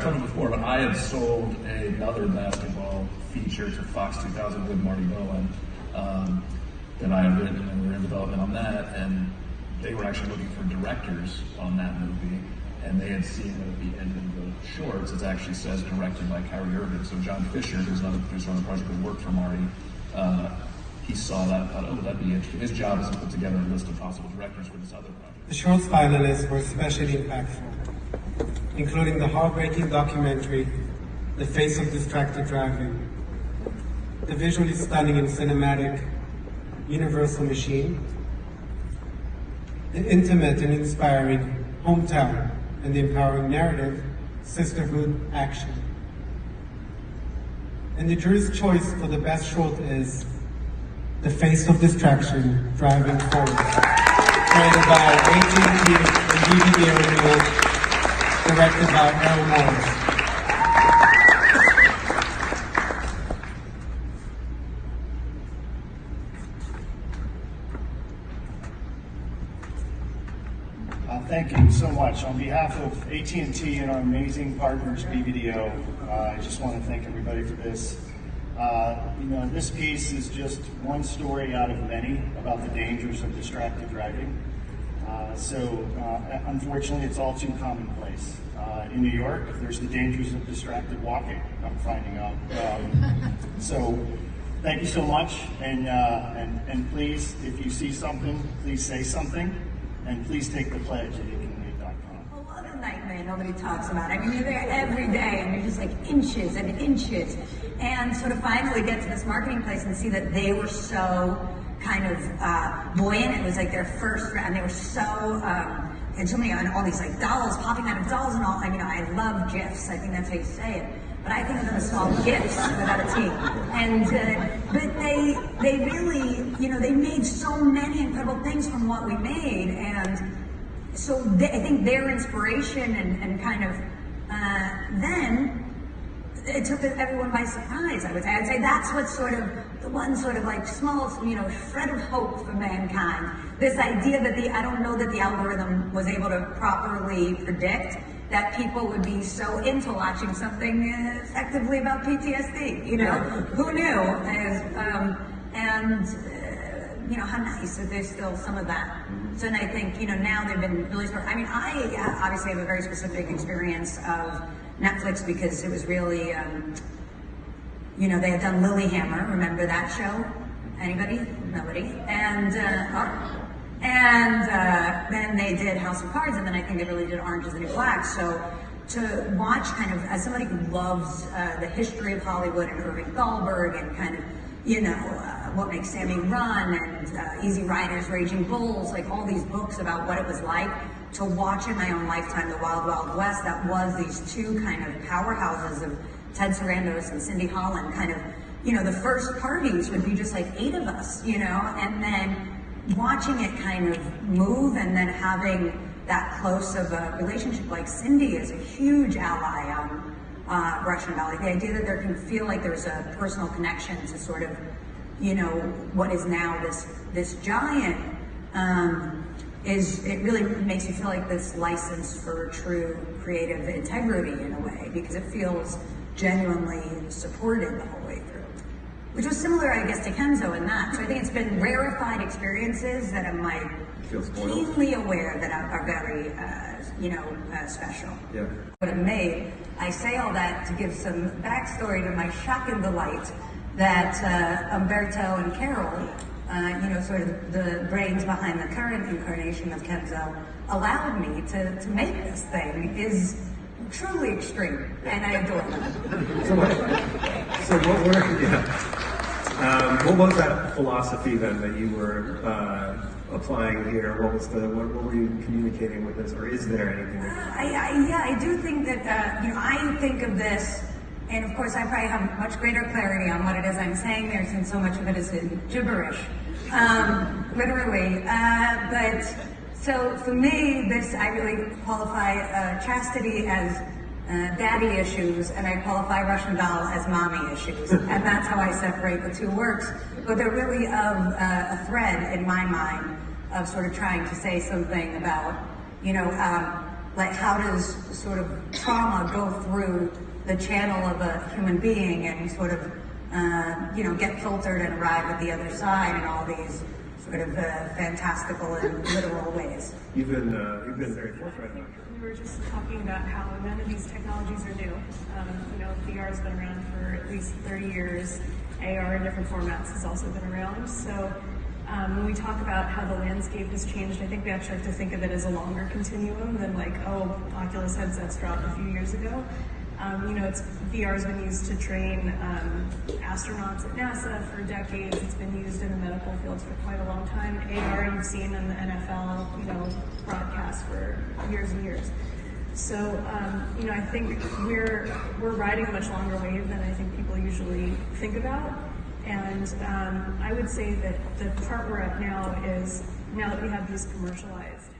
told it before, but I had sold another basketball feature to Fox 2000 with Marty Bowen that I had written, and we were in development on that, and they were actually looking for directors on that movie, and they had seen that at the end of the shorts, it actually says directed by Kyrie Irving. So John Fisher, who's another producer on the project that worked for Marty, he saw that and thought, oh, that'd be interesting. His job is to put together a list of possible directors for this other project. The shorts finalists were especially impactful, including the heartbreaking documentary, The Face of Distracted Driving, the visually stunning and cinematic Universal Machine, the intimate and inspiring Hometown, and the empowering narrative, Sisterhood Action. And the jury's choice for the best short is The Face of Distraction, Driving Forward, created by AT&T and DVD Original, directed by Errol Morris. Thank you so much. On behalf of AT&T and our amazing partners, BVDO, I just want to thank everybody for this. This piece is just one story out of many about the dangers of distracted driving. Unfortunately, it's all too commonplace. In New York, there's the dangers of distracted walking, I'm finding out. So thank you so much, and please, if you see something, please say something. And please take the pledge at youcanlead.com. What a nightmare nobody talks about. I mean, you're there every day and you're just like inches and inches. And sort of finally get to this marketing place and see that they were so kind of buoyant. It was like their first, and they were so, and so many, all these like dolls, popping out of dolls and all. I mean, I love GIFs. I think that's how you say it. But I think of them as small gifts without a T. And, but they really, they made so many incredible things from what we made. And so I think their inspiration and kind of, then it took everyone by surprise, I would say. I'd say that's what's sort of the one sort of like small, shred of hope for mankind. This idea that I don't know that the algorithm was able to properly predict that people would be so into watching something effectively about PTSD, who knew? How nice that there's still some of that. So then I think, now they've been really smart. I mean, I obviously have a very specific experience of Netflix because it was really, they had done Lilyhammer, remember that show? Anybody? Nobody. And then they did House of Cards, and then I think they really did Orange is the New Black. So to watch kind of, as somebody who loves the history of Hollywood and Irving Thalberg and kind of, What Makes Sammy Run and Easy Riders, Raging Bulls, like all these books about what it was like to watch in my own lifetime, the Wild Wild West, that was these two kind of powerhouses of Ted Sarandos and Cindy Holland, kind of, the first parties would be just like 8 of us, and then watching it kind of move and then having that close of a relationship, like Cindy is a huge ally on Russian Doll. Like the idea that there can feel like there's a personal connection to sort of, what is now this giant, it really makes you feel like this license for true creative integrity in a way, because it feels genuinely supported the whole way through. Which was similar, I guess, to Kenzo in that. So I think it's been rarefied experiences that I'm like keenly aware that are very, special. Yeah. What I've made, I say all that to give some backstory to my shock and delight that Umberto and Carol, sort of the brains behind the current incarnation of Kenzo, allowed me to make this thing is truly extreme, and I adore them. What was that philosophy then that you were applying here? What were you communicating with this, or is there anything? I do think that I think of this, and of course I probably have much greater clarity on what it is I'm saying there, since so much of it is in gibberish, literally. But so for me, I really qualify chastity as daddy issues, and I qualify Russian Doll as mommy issues, and that's how I separate the two works. But they're really of a thread in my mind of sort of trying to say something about, like how does sort of trauma go through the channel of a human being and sort of, get filtered and arrive at the other side in all these sort of fantastical and literal ways. You've been very forthright about it. We were just talking about how none of these technologies are new. VR has been around for at least 30 years. AR in different formats has also been around. So when we talk about how the landscape has changed, I think we actually have to think of it as a longer continuum than like, oh, Oculus headsets dropped a few years ago. VR has been used to train astronauts at NASA for decades. It's been used in the medical fields for quite a long time. AR you've seen in the NFL, broadcast for years and years. So, I think we're riding a much longer wave than I think people usually think about. And I would say that the part we're at now is, now that we have these commercialized